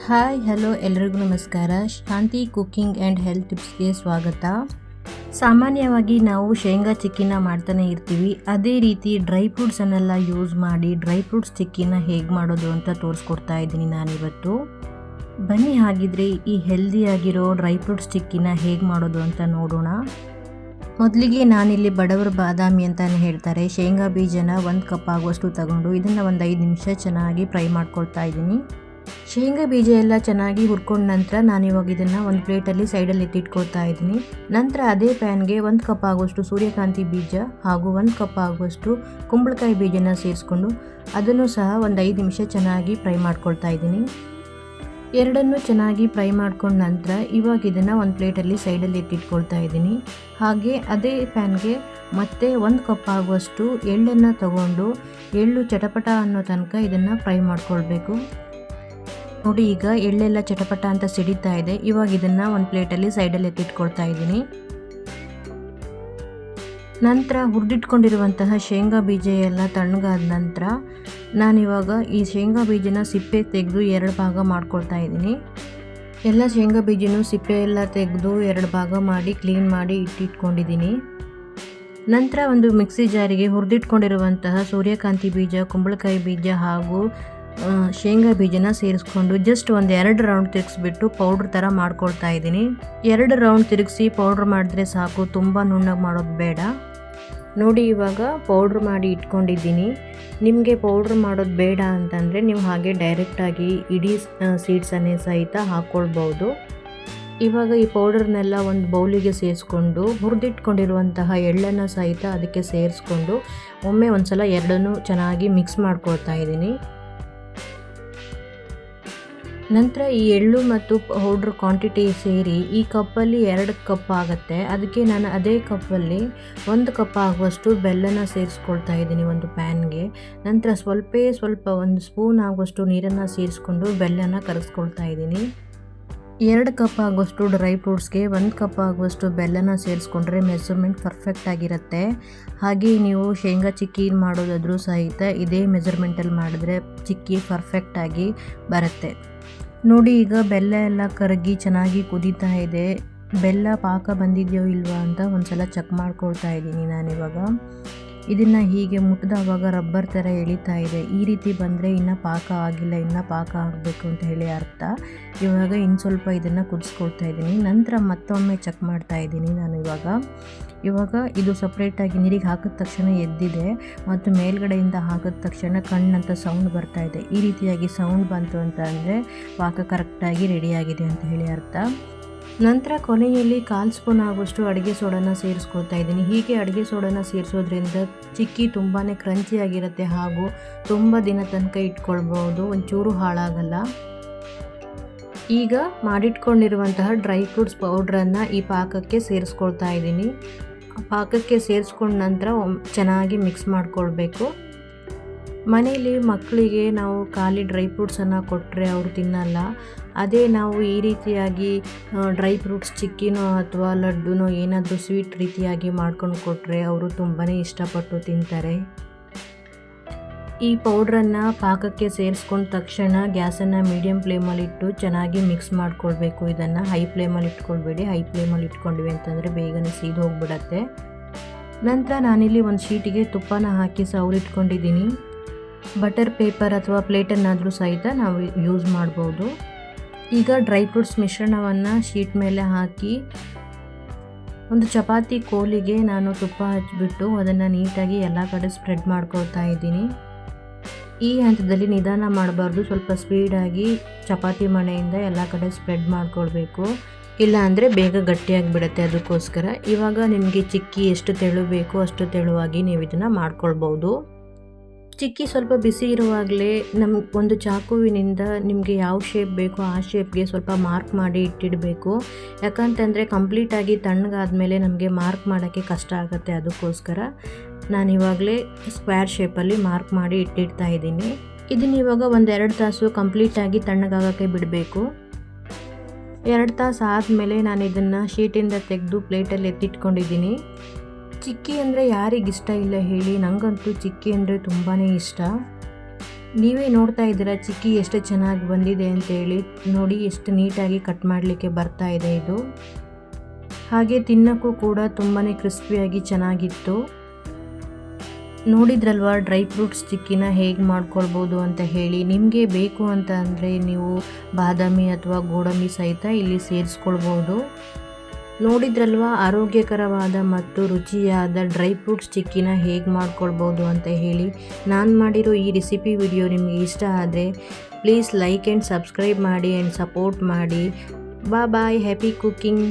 Hi hello ಎಲ್ರಿಗೂ ನಮಸ್ಕಾರ. ಶಾಂತಿ cooking and health ಟಿಪ್ಸ್ಗೆ ಸ್ವಾಗತ. ಸಾಮಾನ್ಯವಾಗಿ ನಾವು ಶೇಂಗಾ ಚಿಕ್ಕಿನ ಮಾಡ್ತಾನೆ ಇರ್ತೀವಿ. ಅದೇ ರೀತಿ ಡ್ರೈ ಫ್ರೂಟ್ಸನ್ನೆಲ್ಲ ಯೂಸ್ ಮಾಡಿ ಡ್ರೈ ಫ್ರೂಟ್ಸ್ ಚಿಕ್ಕಿನ ಹೇಗೆ ಮಾಡೋದು ಅಂತ ತೋರಿಸ್ಕೊಡ್ತಾ ಇದ್ದೀನಿ ನಾನಿವತ್ತು. ಬನ್ನಿ ಹಾಗಿದ್ರೆ ಈ ಹೆಲ್ದಿಯಾಗಿರೋ ಡ್ರೈ ಫ್ರೂಟ್ಸ್ ಚಿಕ್ಕಿನ ಹೇಗೆ ಮಾಡೋದು ಅಂತ ನೋಡೋಣ. ಮೊದಲಿಗೆ ನಾನಿಲ್ಲಿ ಬಡವರ ಬಾದಾಮಿ ಅಂತಲೇ ಹೇಳ್ತಾರೆ, ಶೇಂಗಾ ಬೀಜನ 1 ಕಪ್ ಆಗುವಷ್ಟು ತಗೊಂಡು ಇದನ್ನು ಒಂದು 5 ನಿಮಿಷ ಚೆನ್ನಾಗಿ ಫ್ರೈ ಮಾಡ್ಕೊಳ್ತಾ ಇದ್ದೀನಿ. ಶೇಂಗಾ ಬೀಜ ಎಲ್ಲ ಚೆನ್ನಾಗಿ ಹುರ್ಕೊಂಡ ನಂತರ ನಾನಿವಾಗ ಇದನ್ನು ಒಂದು ಪ್ಲೇಟಲ್ಲಿ ಸೈಡಲ್ಲಿ ಎತ್ತಿಟ್ಕೊಳ್ತಾ ಇದ್ದೀನಿ. ನಂತರ ಅದೇ ಪ್ಯಾನ್ಗೆ 1 ಕಪ್ ಆಗುವಷ್ಟು ಸೂರ್ಯಕಾಂತಿ ಬೀಜ ಹಾಗೂ 1 ಕಪ್ ಆಗುವಷ್ಟು ಕುಂಬಳಕಾಯಿ ಬೀಜನ ಸೇರಿಸ್ಕೊಂಡು ಅದನ್ನು ಸಹ ಒಂದು 5 ನಿಮಿಷ ಚೆನ್ನಾಗಿ ಫ್ರೈ ಮಾಡ್ಕೊಳ್ತಾ ಇದ್ದೀನಿ. ಎರಡನ್ನೂ ಚೆನ್ನಾಗಿ ಫ್ರೈ ಮಾಡ್ಕೊಂಡ ನಂತರ ಇವಾಗ ಇದನ್ನು ಒಂದು ಪ್ಲೇಟಲ್ಲಿ ಸೈಡಲ್ಲಿ ಎತ್ತಿಟ್ಕೊಳ್ತಾ ಇದ್ದೀನಿ. ಹಾಗೆ ಅದೇ ಪ್ಯಾನ್ಗೆ ಮತ್ತೆ 1 ಕಪ್ ಆಗುವಷ್ಟು ಎಳ್ಳನ್ನು ತಗೊಂಡು ಎಳ್ಳು ಚಟಪಟ ಅನ್ನೋ ತನಕ ಇದನ್ನು ಫ್ರೈ ಮಾಡ್ಕೊಳ್ಬೇಕು. ನೋಡಿ, ಈಗ ಎಳ್ಳೆಲ್ಲ ಚಟಪಟ ಅಂತ ಸಿಡಿತಾ ಇದೆ. ಇವಾಗ ಇದನ್ನು ಒಂದು ಪ್ಲೇಟಲ್ಲಿ ಸೈಡಲ್ಲಿ ಎತ್ತಿಟ್ಕೊಳ್ತಾ ಇದ್ದೀನಿ. ನಂತರ ಹುರಿದಿಟ್ಕೊಂಡಿರುವಂತಹ ಶೇಂಗಾ ಬೀಜ ಎಲ್ಲ ತಣ್ಣಗಾದ ನಂತರ ನಾನಿವಾಗ ಈ ಶೇಂಗಾ ಬೀಜನ ಸಿಪ್ಪೆ ತೆಗೆದು 2 ಭಾಗ ಮಾಡ್ಕೊಳ್ತಾ ಇದ್ದೀನಿ. ಎಲ್ಲ ಶೇಂಗಾ ಬೀಜನೂ ಸಿಪ್ಪೆ ಎಲ್ಲ ತೆಗೆದು 2 ಭಾಗ ಮಾಡಿ ಕ್ಲೀನ್ ಮಾಡಿ ಇಟ್ಟಿಟ್ಕೊಂಡಿದ್ದೀನಿ. ನಂತರ ಒಂದು ಮಿಕ್ಸಿ ಜಾರಿಗೆ ಹುರಿದಿಟ್ಕೊಂಡಿರುವಂತಹ ಸೂರ್ಯಕಾಂತಿ ಬೀಜ, ಕುಂಬಳಕಾಯಿ ಬೀಜ ಹಾಗೂ ಶೇಂಗಾ ಬೀಜನ ಸೇರಿಸ್ಕೊಂಡು ಜಸ್ಟ್ ಒಂದು 2 ರೌಂಡ್ ತಿರುಗಿಸ್ಬಿಟ್ಟು ಪೌಡ್ರ್ ಥರ ಮಾಡ್ಕೊಳ್ತಾ ಇದ್ದೀನಿ. 2 ರೌಂಡ್ ತಿರುಗಿಸಿ ಪೌಡ್ರ್ ಮಾಡಿದ್ರೆ ಸಾಕು, ತುಂಬ ನುಣ್ಣಗೆ ಮಾಡೋದು ಬೇಡ. ನೋಡಿ, ಇವಾಗ ಪೌಡ್ರ್ ಮಾಡಿ ಇಟ್ಕೊಂಡಿದ್ದೀನಿ. ನಿಮಗೆ ಪೌಡ್ರ್ ಮಾಡೋದು ಬೇಡ ಅಂತಂದರೆ ನೀವು ಹಾಗೆ ಡೈರೆಕ್ಟಾಗಿ ಇಡೀ ಸೀಡ್ಸನ್ನೇ ಸಹಿತ ಹಾಕ್ಕೊಳ್ಬೋದು. ಇವಾಗ ಈ ಪೌಡರ್ನೆಲ್ಲ ಒಂದು ಬೌಲಿಗೆ ಸೇರಿಸ್ಕೊಂಡು ಹುರಿದಿಟ್ಕೊಂಡಿರುವಂತಹ ಎಳ್ಳನ್ನು ಸಹಿತ ಅದಕ್ಕೆ ಸೇರಿಸ್ಕೊಂಡು ಒಮ್ಮೆ ಒಂದು ಸಲ ಎರಡನ್ನೂ ಚೆನ್ನಾಗಿ ಮಿಕ್ಸ್ ಮಾಡ್ಕೊಳ್ತಾ ಇದ್ದೀನಿ. ನಂತರ ಈ ಎಳ್ಳು ಮತ್ತು ಪೌಡ್ರ್ ಕ್ವಾಂಟಿಟಿ ಸೇರಿ ಈ ಕಪ್ಪಲ್ಲಿ 2 ಕಪ್ ಆಗುತ್ತೆ. ಅದಕ್ಕೆ ನಾನು ಅದೇ ಕಪ್ಪಲ್ಲಿ 1 ಕಪ್ ಆಗುವಷ್ಟು ಬೆಲ್ಲನ ಸೇರಿಸ್ಕೊಳ್ತಾ ಇದ್ದೀನಿ ಒಂದು ಪ್ಯಾನ್ಗೆ. ನಂತರ ಸ್ವಲ್ಪ 1 ಸ್ಪೂನ್ ಆಗುವಷ್ಟು ನೀರನ್ನು ಸೇರಿಸ್ಕೊಂಡು ಬೆಲ್ಲನ ಕರಗಿಸ್ಕೊಳ್ತಾ ಇದ್ದೀನಿ. 2 ಕಪ್ ಆಗುವಷ್ಟು ಡ್ರೈ ಫ್ರೂಟ್ಸ್ಗೆ 1 ಕಪ್ ಆಗುವಷ್ಟು ಬೆಲ್ಲನ ಸೇರಿಸ್ಕೊಂಡ್ರೆ ಮೆಜರ್ಮೆಂಟ್ ಪರ್ಫೆಕ್ಟ್ ಆಗಿರುತ್ತೆ. ಹಾಗೆ ನೀವು ಶೇಂಗಾ ಚಿಕ್ಕಿ ಮಾಡೋದಾದರೂ ಸಹಿತ ಇದೇ ಮೆಜರ್ಮೆಂಟಲ್ಲಿ ಮಾಡಿದ್ರೆ ಚಿಕ್ಕಿ ಪರ್ಫೆಕ್ಟಾಗಿ ಬರುತ್ತೆ. ನೋಡಿ, ಈಗ ಬೆಲ್ಲ ಎಲ್ಲ ಕರಗಿ ಚೆನ್ನಾಗಿ ಕುದೀತಾ ಇದೆ. ಬೆಲ್ಲ ಪಾಕ ಬಂದಿದೆಯೋ ಇಲ್ವಾ ಅಂತ ಒಂದು ಸಲ ಚೆಕ್ ಮಾಡ್ಕೊಳ್ತಾ ಇದ್ದೀನಿ ನಾನಿವಾಗ. ಇದನ್ನು ಹೀಗೆ ಮುಟ್ಟಿದವಾಗ ರಬ್ಬರ್ ಥರ ಎಳಿತಾ ಇದೆ. ಈ ರೀತಿ ಬಂದರೆ ಇನ್ನೂ ಪಾಕ ಆಗಿಲ್ಲ, ಇನ್ನೂ ಪಾಕ ಆಗಬೇಕು ಅಂತ ಹೇಳಿ ಅರ್ಥ. ಇವಾಗ ಇನ್ನು ಸ್ವಲ್ಪ ಇದನ್ನು ಕುದಿಸ್ಕೊಳ್ತಾ ಇದ್ದೀನಿ. ನಂತರ ಮತ್ತೊಮ್ಮೆ ಚೆಕ್ ಮಾಡ್ತಾ ಇದ್ದೀನಿ ನಾನು ಇವಾಗ ಇದು ಸಪ್ರೇಟಾಗಿ ನೀರಿಗೆ ಹಾಕಿದ ತಕ್ಷಣ ಎದ್ದಿದೆ ಮತ್ತು ಮೇಲ್ಗಡೆಯಿಂದ ಹಾಕಿದ ತಕ್ಷಣ ಕಣ್ಣಂತ ಸೌಂಡ್ ಬರ್ತಾ ಇದೆ. ಈ ರೀತಿಯಾಗಿ ಸೌಂಡ್ ಬಂತು ಅಂತ ಅಂದರೆ ಪಾಕ ಕರೆಕ್ಟಾಗಿ ರೆಡಿಯಾಗಿದೆ ಅಂತ ಹೇಳಿ ಅರ್ಥ. ನಂತರ ಕೊನೆಯಲ್ಲಿ 1/4 ಸ್ಪೂನ್ ಆಗುವಷ್ಟು ಅಡುಗೆ ಸೋಡಾನ ಸೇರಿಸ್ಕೊಳ್ತಾ ಇದ್ದೀನಿ. ಹೀಗೆ ಅಡುಗೆ ಸೋಡಾನ ಸೇರಿಸೋದ್ರಿಂದ ಚಿಕ್ಕಿ ತುಂಬಾ ಕ್ರಂಚಿಯಾಗಿರುತ್ತೆ ಹಾಗೂ ತುಂಬ ದಿನ ತನಕ ಇಟ್ಕೊಳ್ಬೋದು, ಒಂಚೂರು ಹಾಳಾಗಲ್ಲ. ಈಗ ಮಾಡಿಟ್ಕೊಂಡಿರುವಂತಹ ಡ್ರೈ ಫ್ರೂಟ್ಸ್ ಪೌಡ್ರನ್ನು ಈ ಪಾಕಕ್ಕೆ ಸೇರಿಸ್ಕೊಳ್ತಾ ಇದ್ದೀನಿ. ಪಾಕಕ್ಕೆ ಸೇರಿಸ್ಕೊಂಡ ನಂತರ ಚೆನ್ನಾಗಿ ಮಿಕ್ಸ್ ಮಾಡ್ಕೊಳ್ಬೇಕು. ಮನೇಲಿ ಮಕ್ಕಳಿಗೆ ನಾವು ಖಾಲಿ ಡ್ರೈ ಫ್ರೂಟ್ಸನ್ನು ಕೊಟ್ಟರೆ ಅವರು ತಿನ್ನಲ್ಲ. ಅದೇ ನಾವು ಈ ರೀತಿಯಾಗಿ ಡ್ರೈ ಫ್ರೂಟ್ಸ್ ಚಿಕ್ಕಿನೋ ಅಥವಾ ಲಡ್ಡುನೋ ಏನಾದರೂ ಸ್ವೀಟ್ ರೀತಿಯಾಗಿ ಮಾಡ್ಕೊಂಡು ಕೊಟ್ಟರೆ ಅವರು ತುಂಬಾ ಇಷ್ಟಪಟ್ಟು ತಿಂತಾರೆ. ಈ ಪೌಡ್ರನ್ನು ಪಾಕಕ್ಕೆ ಸೇರಿಸ್ಕೊಂಡ ತಕ್ಷಣ ಗ್ಯಾಸನ್ನು ಮೀಡಿಯಮ್ ಫ್ಲೇಮಲ್ಲಿಟ್ಟು ಚೆನ್ನಾಗಿ ಮಿಕ್ಸ್ ಮಾಡ್ಕೊಳ್ಬೇಕು. ಇದನ್ನು ಹೈ ಫ್ಲೇಮಲ್ಲಿ ಇಟ್ಕೊಳ್ಬೇಡಿ. ಹೈ ಫ್ಲೇಮಲ್ಲಿ ಇಟ್ಕೊಂಡ್ವಿ ಅಂತಂದರೆ ಬೇಗನೆ ಸೀದು ಹೋಗ್ಬಿಡತ್ತೆ. ನಂತರ ನಾನಿಲ್ಲಿ ಒಂದು ಶೀಟಿಗೆ ತುಪ್ಪನ ಹಾಕಿ ಸವರಿಟ್ಕೊಂಡಿದ್ದೀನಿ. ಬಟರ್ ಪೇಪರ್ ಅಥವಾ ಪ್ಲೇಟನ್ನಾದರೂ ಸಹಿತ ನಾವು ಯೂಸ್ ಮಾಡ್ಬೋದು. ಈಗ ಡ್ರೈ ಫ್ರೂಟ್ಸ್ ಮಿಶ್ರಣವನ್ನು ಶೀಟ್ ಮೇಲೆ ಹಾಕಿ ಒಂದು ಚಪಾತಿ ಕೋಲಿಗೆ ನಾನು ತುಪ್ಪ ಹಚ್ಚಿಬಿಟ್ಟು ಅದನ್ನು ನೀಟಾಗಿ ಎಲ್ಲ ಕಡೆ ಸ್ಪ್ರೆಡ್ ಮಾಡ್ಕೊಳ್ತಾ ಇದ್ದೀನಿ. ಈ ಹಂತದಲ್ಲಿ ನಿಧಾನ ಮಾಡಬಾರ್ದು, ಸ್ವಲ್ಪ ಸ್ಪೀಡಾಗಿ ಚಪಾತಿ ಮಣೆಯಿಂದ ಎಲ್ಲ ಕಡೆ ಸ್ಪ್ರೆಡ್ ಮಾಡ್ಕೊಳ್ಬೇಕು. ಇಲ್ಲ ಅಂದರೆ ಬೇಗ ಗಟ್ಟಿಯಾಗಿ ಬಿಡುತ್ತೆ. ಅದಕ್ಕೋಸ್ಕರ ಇವಾಗ ನಿಮಗೆ ಚಿಕ್ಕಿ ಎಷ್ಟು ತೆಳು ಬೇಕೋ ಅಷ್ಟು ತೆಳುವಾಗಿ ನೀವು ಇದನ್ನು ಮಾಡ್ಕೊಳ್ಬೋದು. ಚಿಕ್ಕಿ ಸ್ವಲ್ಪ ಬಿಸಿ ಇರುವಾಗಲೇ ಒಂದು ಚಾಕುವಿನಿಂದ ನಿಮಗೆ ಯಾವ ಶೇಪ್ ಬೇಕೋ ಆ ಶೇಪ್ಗೆ ಸ್ವಲ್ಪ ಮಾರ್ಕ್ ಮಾಡಿ ಇಟ್ಟಿಡಬೇಕು. ಯಾಕಂತಂದರೆ ಕಂಪ್ಲೀಟಾಗಿ ತಣ್ಣಗಾದ್ಮೇಲೆ ನಮಗೆ ಮಾರ್ಕ್ ಮಾಡೋಕ್ಕೆ ಕಷ್ಟ ಆಗುತ್ತೆ. ಅದಕ್ಕೋಸ್ಕರ ನಾನಿವಾಗಲೇ ಸ್ಕ್ವೇರ್ ಶೇಪಲ್ಲಿ ಮಾರ್ಕ್ ಮಾಡಿ ಇಟ್ಟಿಡ್ತಾ ಇದ್ದೀನಿ. ಇದನ್ನ ಇವಾಗ 1-2 ತಾಸು ಕಂಪ್ಲೀಟಾಗಿ ತಣ್ಣಗಾಗೋಕ್ಕೆ ಬಿಡಬೇಕು. 2 ತಾಸು ಆದಮೇಲೆ ನಾನು ಇದನ್ನು ಶೀಟಿಂದ ತೆಗೆದು ಪ್ಲೇಟಲ್ಲಿ ಎತ್ತಿಟ್ಕೊಂಡಿದ್ದೀನಿ. ಚಿಕ್ಕಿ ಅಂದರೆ ಯಾರಿಗಿಷ್ಟ ಇಲ್ಲ ಹೇಳಿ, ನನಗಂತೂ ಚಿಕ್ಕಿ ಅಂದರೆ ತುಂಬಾ ಇಷ್ಟ. ನೀವೇ ನೋಡ್ತಾ ಇದ್ದೀರಾ ಚಿಕ್ಕಿ ಎಷ್ಟು ಚೆನ್ನಾಗಿ ಬಂದಿದೆ ಅಂತೇಳಿ. ನೋಡಿ ಎಷ್ಟು ನೀಟಾಗಿ ಕಟ್ ಮಾಡಲಿಕ್ಕೆ ಬರ್ತಾ ಇದೆ ಇದು. ಹಾಗೆ ತಿನ್ನೋಕ್ಕೂ ಕೂಡ ತುಂಬಾ ಕ್ರಿಸ್ಪಿಯಾಗಿ ಚೆನ್ನಾಗಿತ್ತು. ನೋಡಿದ್ರಲ್ವಾ ಡ್ರೈ ಫ್ರೂಟ್ಸ್ ಚಿಕ್ಕಿನ ಹೇಗೆ ಮಾಡ್ಕೊಳ್ಬೋದು ಅಂತ ಹೇಳಿ. ನಿಮಗೆ ಬೇಕು ಅಂತ ಅಂದರೆ ನೀವು ಬಾದಾಮಿ ಅಥವಾ ಗೋಡಂಬಿ ಸಹಿತ ಇಲ್ಲಿ ಸೇರಿಸ್ಕೊಳ್ಬೋದು. ನೋಡಿದ್ರಲ್ವಾ ಆರೋಗ್ಯಕರವಾದ ಮತ್ತು ರುಚಿಯಾದ ಡ್ರೈ ಫ್ರೂಟ್ಸ್ ಚಿಕ್ಕಿನ ಹೇಗೆ ಮಾಡ್ಕೊಳ್ಬೋದು ಅಂತ ಹೇಳಿ. ನಾನು ಮಾಡಿರೋ ಈ ರೆಸಿಪಿ ವಿಡಿಯೋ ನಿಮಗೆ ಇಷ್ಟ ಆದರೆ ಪ್ಲೀಸ್ ಲೈಕ್ ಆ್ಯಂಡ್ ಸಬ್ಸ್ಕ್ರೈಬ್ ಮಾಡಿ ಆ್ಯಂಡ್ ಸಪೋರ್ಟ್ ಮಾಡಿ. ಬಾಯ್, ಹ್ಯಾಪಿ ಕುಕ್ಕಿಂಗ್.